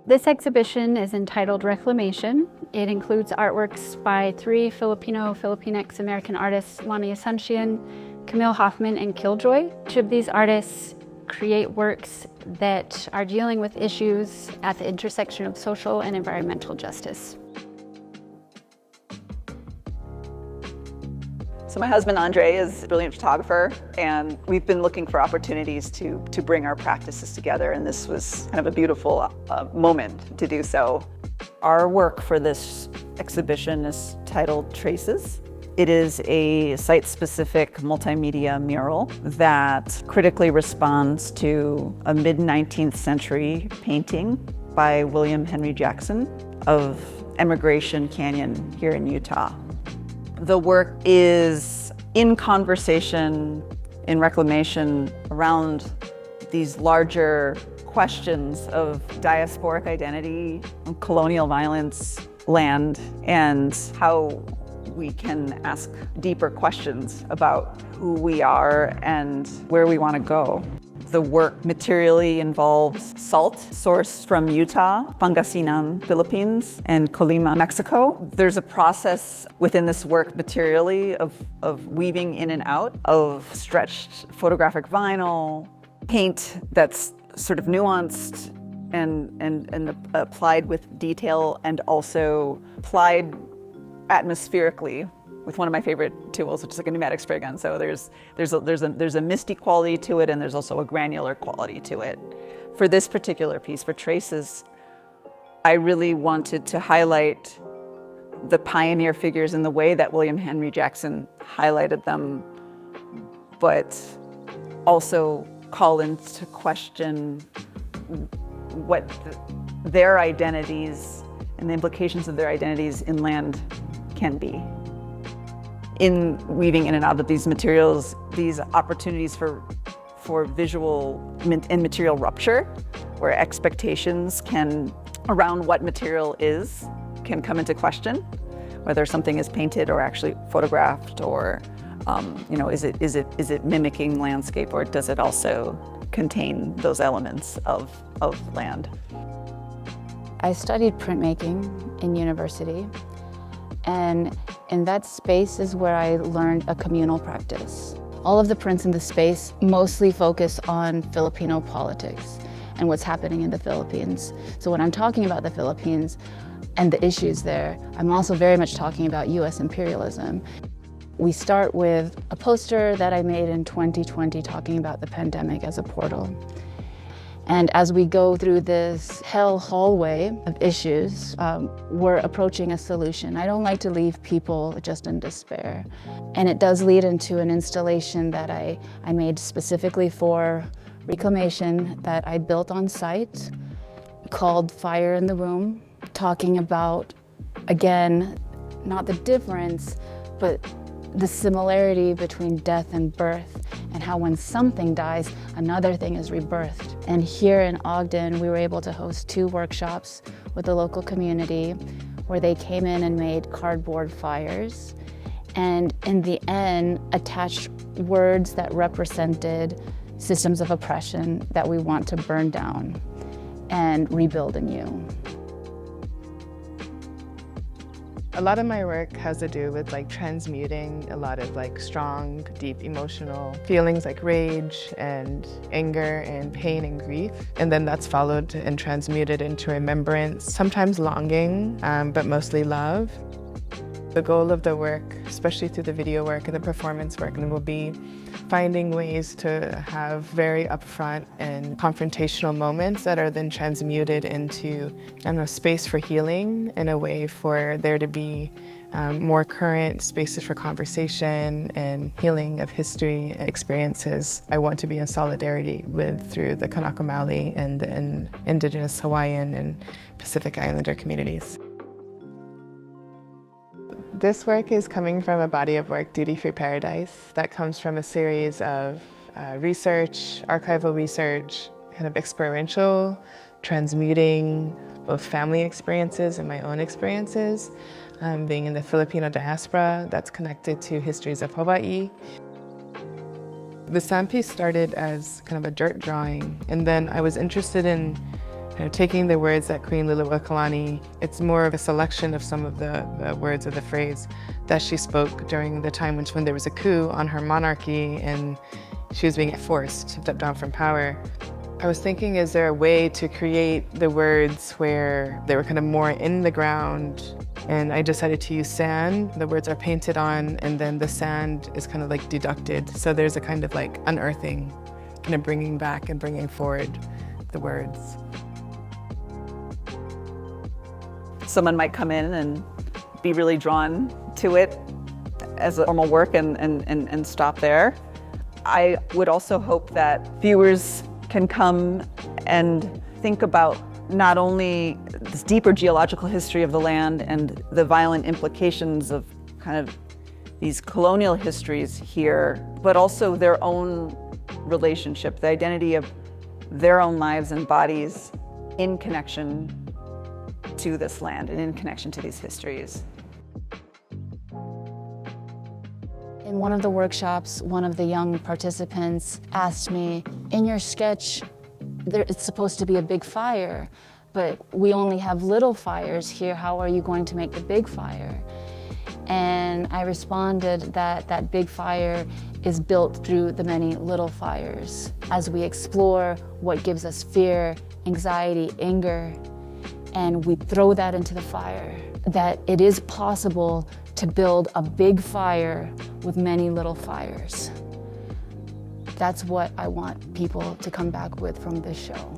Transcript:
This exhibition is entitled Reclamation. It includes artworks by 3 Filipino, Filipinx-American artists, Lani Asunción, Camille Hoffman, and Killjoy. Each of these artists create works that are dealing with issues at the intersection of social and environmental justice. So my husband Andre is a brilliant photographer, and we've been looking for opportunities to bring our practices together, and this was kind of a beautiful moment to do so. Our work for this exhibition is titled Traces. It is a site-specific multimedia mural that critically responds to a mid-19th century painting by William Henry Jackson of Emigration Canyon here in Utah. The work is in conversation, in reclamation, around these larger questions of diasporic identity, colonial violence, land, and how we can ask deeper questions about who we are and where we want to go. The work materially involves salt sourced from Utah, Pangasinan, Philippines, and Colima, Mexico. There's a process within this work materially of weaving in and out of stretched photographic vinyl, paint that's sort of nuanced and applied with detail, and also applied atmospherically with one of my favorite tools, which is like a pneumatic spray gun. So there's a misty quality to it, and there's also a granular quality to it. For this particular piece, for Traces, I really wanted to highlight the pioneer figures in the way that William Henry Jackson highlighted them, but also call into question what their identities and the implications of their identities in land can be. In weaving in and out of these materials, these opportunities for visual and material rupture, where expectations around what material can come into question, whether something is painted or actually photographed, or is it mimicking landscape, or does it also contain those elements of land? I studied printmaking in university, and in that space is where I learned a communal practice. All of the prints in the space mostly focus on Filipino politics and what's happening in the Philippines. So when I'm talking about the Philippines and the issues there, I'm also very much talking about US imperialism. We start with a poster that I made in 2020 talking about the pandemic as a portal. And as we go through this hell hallway of issues, we're approaching a solution. I don't like to leave people just in despair. And it does lead into an installation that I made specifically for Reclamation that I built on site, called Fire in the Room, talking about, again, not the difference, but the similarity between death and birth, and how when something dies, another thing is rebirthed. And here in Ogden, we were able to host 2 workshops with the local community where they came in and made cardboard fires, and in the end, attached words that represented systems of oppression that we want to burn down and rebuild anew. A lot of my work has to do with transmuting a lot of strong, deep emotional feelings like rage and anger and pain and grief. And then that's followed and transmuted into remembrance, sometimes longing, but mostly love. The goal of the work, especially through the video work and the performance work, will be finding ways to have very upfront and confrontational moments that are then transmuted into space for healing, in a way for there to be more current spaces for conversation and healing of history and experiences I want to be in solidarity with through the Kanaka Maoli and the Indigenous Hawaiian and Pacific Islander communities. This work is coming from a body of work, Duty Free Paradise, that comes from a series of research, archival research, kind of experiential, transmuting both family experiences and my own experiences, being in the Filipino diaspora that's connected to histories of Hawaii. The sand piece started as kind of a dirt drawing, and then I was interested in taking the words that Queen Liliuokalani, it's more of a selection of some of the words of the phrase that she spoke during the time when there was a coup on her monarchy and she was being forced to step down from power. I was thinking, is there a way to create the words where they were kind of more in the ground? And I decided to use sand. The words are painted on and then the sand is kind of like deducted. So there's a kind of like unearthing, kind of bringing back and bringing forward the words. Someone might come in and be really drawn to it as a formal work and stop there. I would also hope that viewers can come and think about not only this deeper geological history of the land and the violent implications of kind of these colonial histories here, but also their own relationship, the identity of their own lives and bodies in connection to this land and in connection to these histories. In one of the workshops, one of the young participants asked me, in your sketch, it's supposed to be a big fire, but we only have little fires here. How are you going to make the big fire? And I responded that that big fire is built through the many little fires. As we explore what gives us fear, anxiety, anger, and we throw that into the fire, that it is possible to build a big fire with many little fires. That's what I want people to come back with from this show.